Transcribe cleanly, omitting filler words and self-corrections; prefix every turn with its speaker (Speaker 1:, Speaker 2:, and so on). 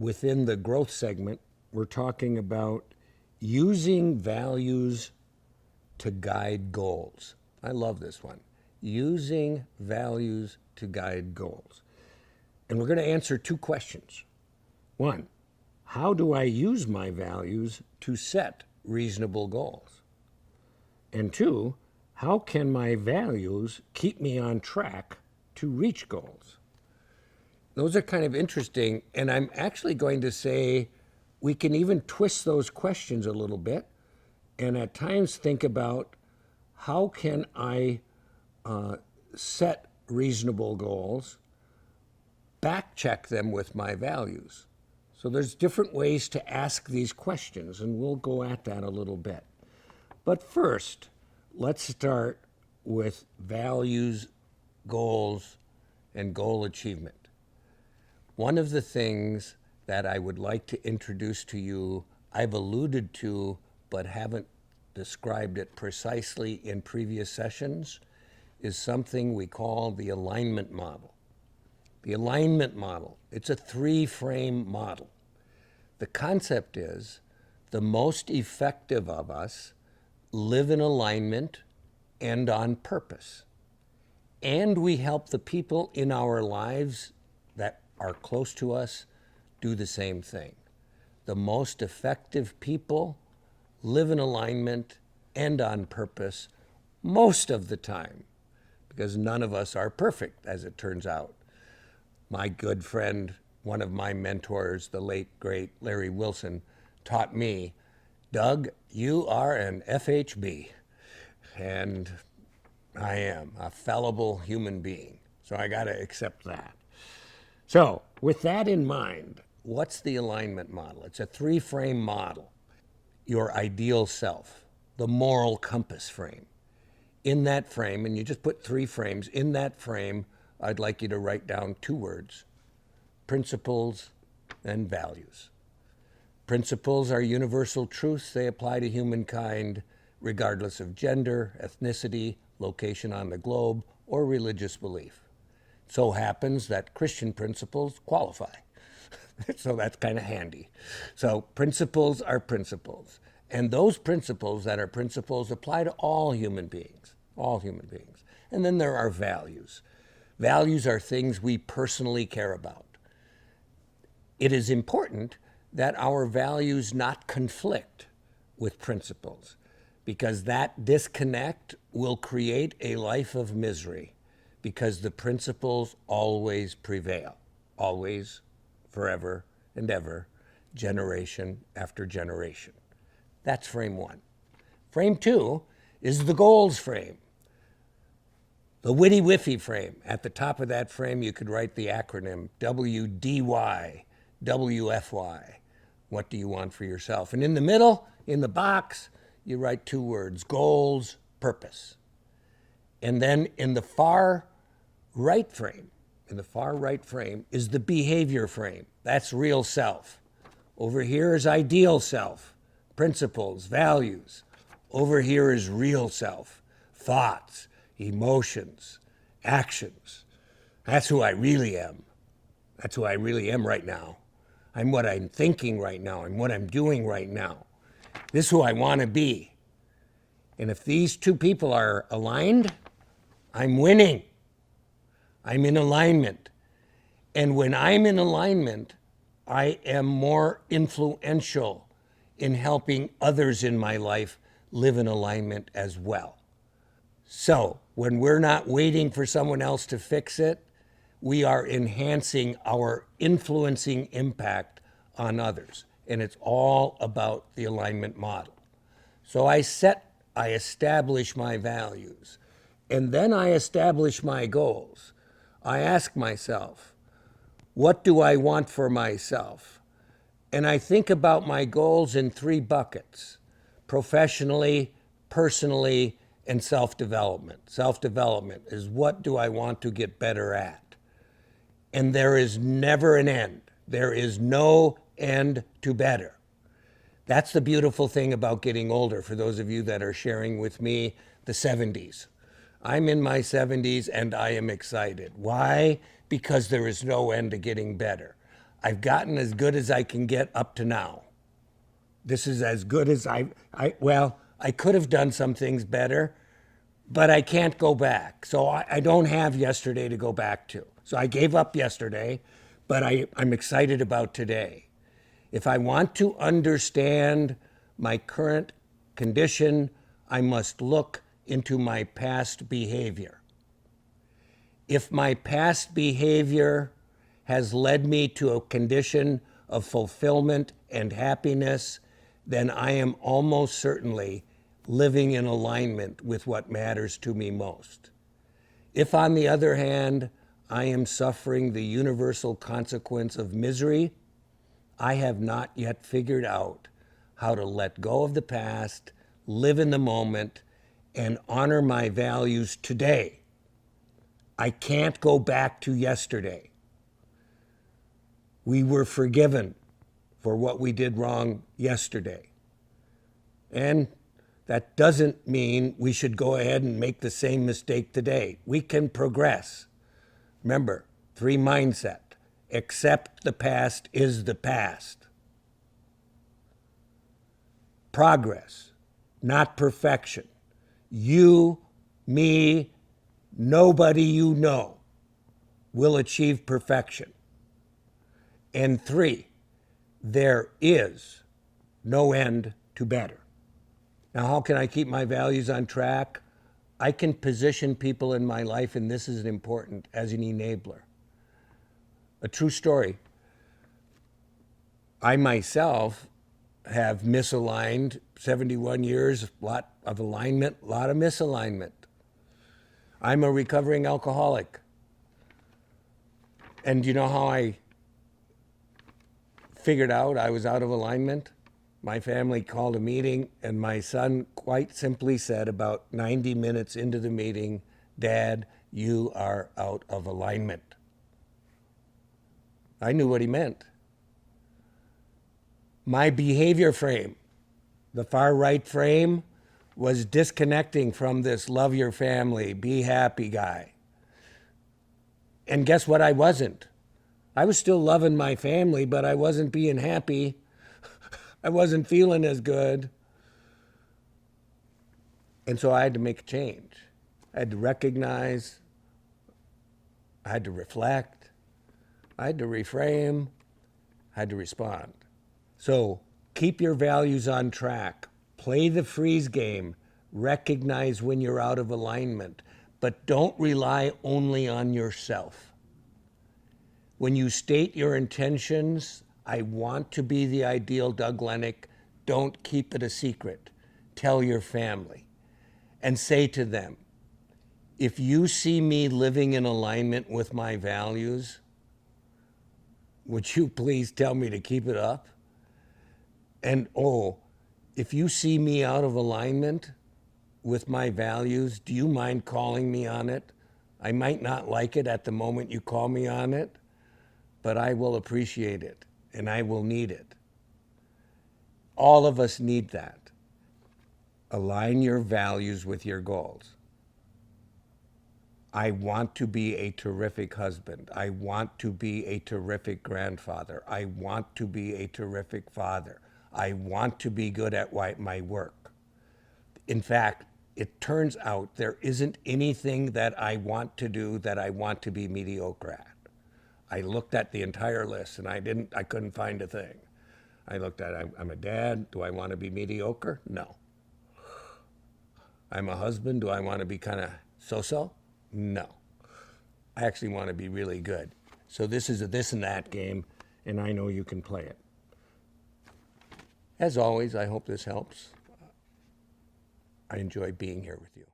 Speaker 1: within the growth segment, we're talking about using values to guide goals. I love this one. Using values to guide goals. And we're going to answer two questions. One, how do I use my values to set reasonable goals? And two, how can my values keep me on track to reach goals? Those are kind of interesting, and I'm actually going to say we can even twist those questions a little bit and at times think about how can I set reasonable goals, back check them with my values. So there's different ways to ask these questions, and we'll go at that a little bit. But first, let's start with values, goals, and goal achievement. One of the things that I would like to introduce to you, I've alluded to, but haven't described it precisely in previous sessions, is something we call the alignment model. The alignment model, it's a three-frame model. The concept is the most effective of us live in alignment and on purpose. And we help the people in our lives that are close to us do the same thing. The most effective people live in alignment and on purpose most of the time, because none of us are perfect, as it turns out. My good friend, one of my mentors, the late, great Larry Wilson, taught me, Doug, you are an FHB, and I am a fallible human being, so I got to accept that. So with that in mind, what's the alignment model? It's a three-frame model. Your ideal self, the moral compass frame. In that frame, and you just put three frames, in that frame, I'd like you to write down two words: principles and values. Principles are universal truths. They apply to humankind regardless of gender, ethnicity, location on the globe, or religious belief. It so happens that Christian principles qualify. So that's kind of handy. So principles are principles. And those principles that are principles apply to all human beings, all human beings. And then there are values. Values are things we personally care about. It is important that our values not conflict with principles, because that disconnect will create a life of misery, because the principles always prevail, always, forever and ever, generation after generation. That's frame one. Frame two is the goals frame. The witty whiffy frame. At the top of that frame, you could write the acronym WDY, WFY. What do you want for yourself? And in the middle, in the box, you write two words: goals, purpose. And then in the far right frame, is the behavior frame. That's real self. Over here is ideal self, principles, values. Over here is real self, thoughts, emotions, actions. That's who I really am. That's who I really am right now. I'm what I'm thinking right now. I'm what I'm doing right now. This is who I want to be. And if these two people are aligned, I'm winning. I'm in alignment. And when I'm in alignment, I am more influential in helping others in my life live in alignment as well. So when we're not waiting for someone else to fix it, we are enhancing our influencing impact on others. And it's all about the alignment model. So I establish my values, and then I establish my goals. I ask myself, what do I want for myself? And I think about my goals in three buckets: professionally, personally, and self-development. Self-development is, what do I want to get better at? And there is never an end. There is no end to better. That's the beautiful thing about getting older, for those of you that are sharing with me the 70s. I'm in my 70s and I am excited. Why? Because there is no end to getting better. I've gotten as good as I can get up to now. This is as good as well, I could have done some things better, but I can't go back. So I don't have yesterday to go back to. So I gave up yesterday, but I'm excited about today. If I want to understand my current condition, I must look into my past behavior. If my past behavior has led me to a condition of fulfillment and happiness, then I am almost certainly living in alignment with what matters to me most. If, on the other hand, I am suffering the universal consequence of misery, I have not yet figured out how to let go of the past, live in the moment, and honor my values today. I can't go back to yesterday. We were forgiven for what we did wrong yesterday. And that doesn't mean we should go ahead and make the same mistake today. We can progress. Remember, 3 mindset. Accept the past is the past. Progress, not perfection. You, me, nobody you know will achieve perfection. And 3, there is no end to better. Now, how can I keep my values on track? I can position people in my life, and this is important, as an enabler. A true story. I myself have misaligned 71 years, a lot of alignment, a lot of misalignment. I'm a recovering alcoholic. And you know how I figured out I was out of alignment? My family called a meeting, and my son quite simply said about 90 minutes into the meeting, "Dad, you are out of alignment." I knew what he meant. My behavior frame, the far right frame, was disconnecting from this love your family, be happy guy. And guess what? I wasn't. I was still loving my family, but I wasn't being happy. I wasn't feeling as good. And so I had to make a change. I had to recognize, I had to reflect, I had to reframe, I had to respond. So keep your values on track. Play the freeze game. Recognize when you're out of alignment, but don't rely only on yourself. When you state your intentions, I want to be the ideal Doug Lennick, don't keep it a secret. Tell your family and say to them, if you see me living in alignment with my values, would you please tell me to keep it up? And if you see me out of alignment with my values, do you mind calling me on it? I might not like it at the moment you call me on it, but I will appreciate it and I will need it. All of us need that. Align your values with your goals. I want to be a terrific husband. I want to be a terrific grandfather. I want to be a terrific father. I want to be good at my work. In fact, it turns out there isn't anything that I want to do that I want to be mediocre at. I looked at the entire list and I couldn't find a thing. I looked at, I'm a dad, do I want to be mediocre? No. I'm a husband, do I want to be kind of so-so? No. I actually want to be really good. So this is a this and that game, and I know you can play it. As always, I hope this helps. I enjoy being here with you.